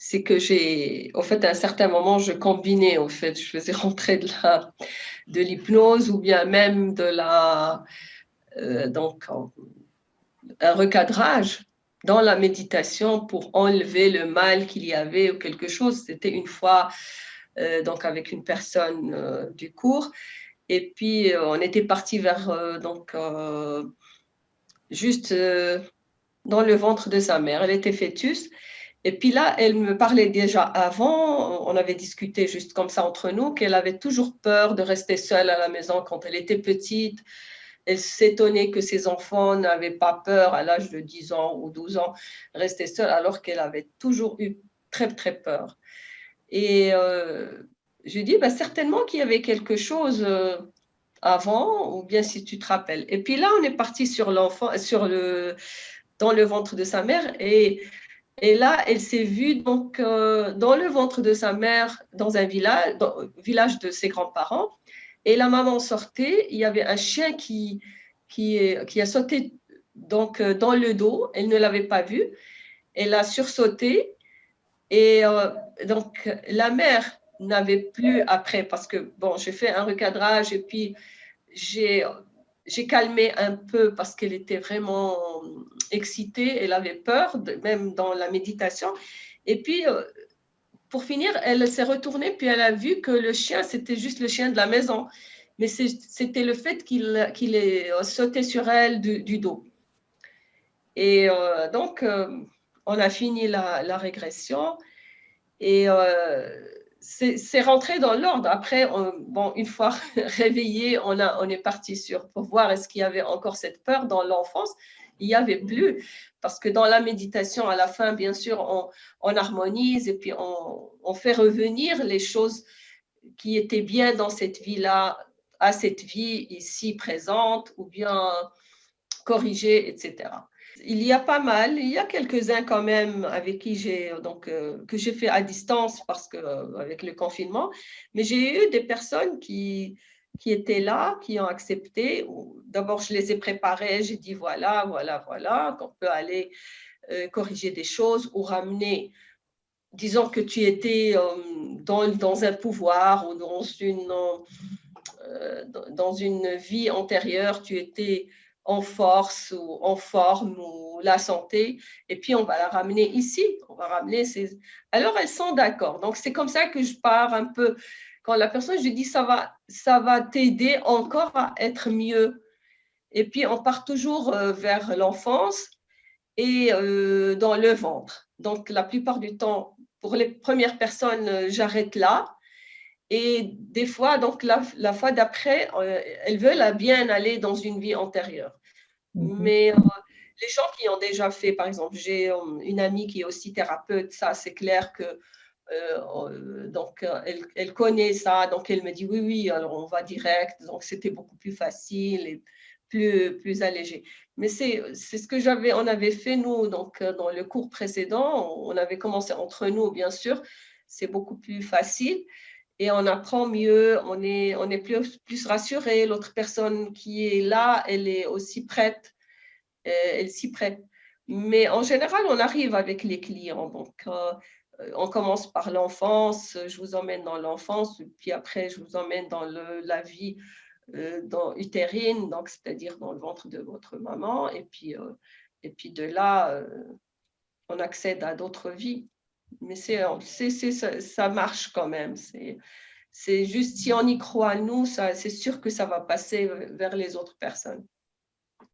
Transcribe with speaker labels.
Speaker 1: c'est que en fait, à un certain moment, je combinais, en fait, je faisais rentrer de l'hypnose ou bien même donc, un recadrage dans la méditation pour enlever le mal qu'il y avait ou quelque chose. C'était une fois, donc, avec une personne du cours. Et puis, on était parti vers, juste dans le ventre de sa mère. Elle était fœtus. Et puis là, elle me parlait déjà avant, on avait discuté juste comme ça entre nous, qu'elle avait toujours peur de rester seule à la maison quand elle était petite. Elle s'étonnait que ses enfants n'avaient pas peur à l'âge de 10 ans ou 12 ans, rester seule, alors qu'elle avait toujours eu très, très peur. Et je dis, bah, certainement qu'il y avait quelque chose avant, ou bien si tu te rappelles. Et puis là, on est parti sur l'enfant, dans le ventre de sa mère, et là, elle s'est vue donc dans le ventre de sa mère, dans un village, dans le village de ses grands-parents. Et la maman sortait, il y avait un chien qui a sauté donc, dans le dos. Elle ne l'avait pas vu. Elle a sursauté. Et donc, la mère n'avait plus après, parce que, bon, j'ai fait un recadrage et puis j'ai j'ai calmé un peu parce qu'elle était vraiment excitée, elle avait peur, même dans la méditation. Et puis, pour finir, elle s'est retournée, puis elle a vu que le chien, c'était juste le chien de la maison. Mais c'était le fait qu'il ait sauté sur elle du dos. Et donc, on a fini la régression. Et c'est rentré dans l'ordre. Après, bon, une fois réveillé, on est parti pour voir est-ce qu'il y avait encore cette peur dans l'enfance. Il n'y avait plus, parce que dans la méditation, à la fin, bien sûr, on harmonise et puis on fait revenir les choses qui étaient bien dans cette vie-là à cette vie ici présente, ou bien corriger, etc. Il y a pas mal, il y a quelques-uns quand même avec qui que j'ai fait à distance parce que avec le confinement, mais j'ai eu des personnes qui étaient là, qui ont accepté. D'abord, je les ai préparées, j'ai dit voilà, voilà, voilà, qu'on peut aller corriger des choses ou ramener. Disons que tu étais dans un pouvoir ou dans une vie antérieure, tu étais en force ou en forme ou la santé, et puis on va la ramener ici, on va ramener ces... Alors elles sont d'accord. Donc c'est comme ça que je pars un peu. Quand la personne, je dis ça va t'aider encore à être mieux. Et puis on part toujours vers l'enfance et dans le ventre. Donc la plupart du temps, pour les premières personnes, j'arrête là. Et des fois, donc la fois d'après, elles veulent bien aller dans une vie antérieure.
Speaker 2: Mhm.
Speaker 1: Mais les gens qui ont déjà fait, par exemple, j'ai une amie qui est aussi thérapeute, ça c'est clair que elle connaît ça, donc elle me dit oui, oui, alors on va direct, donc c'était beaucoup plus facile et plus allégé. Mais c'est ce que on avait fait nous, donc dans le cours précédent, on avait commencé entre nous, bien sûr, c'est beaucoup plus facile et on apprend mieux, on est plus rassuré. L'autre personne qui est là, elle est aussi prête, elle s'y prête. Mais en général, on arrive avec les clients. Donc, on commence par l'enfance, je vous emmène dans l'enfance, puis après, je vous emmène dans la vie utérine, donc c'est-à-dire dans le ventre de votre maman. Et puis de là, on accède à d'autres vies. Mais ça marche quand même. C'est juste si on y croit, nous, c'est sûr que ça va passer vers les autres personnes.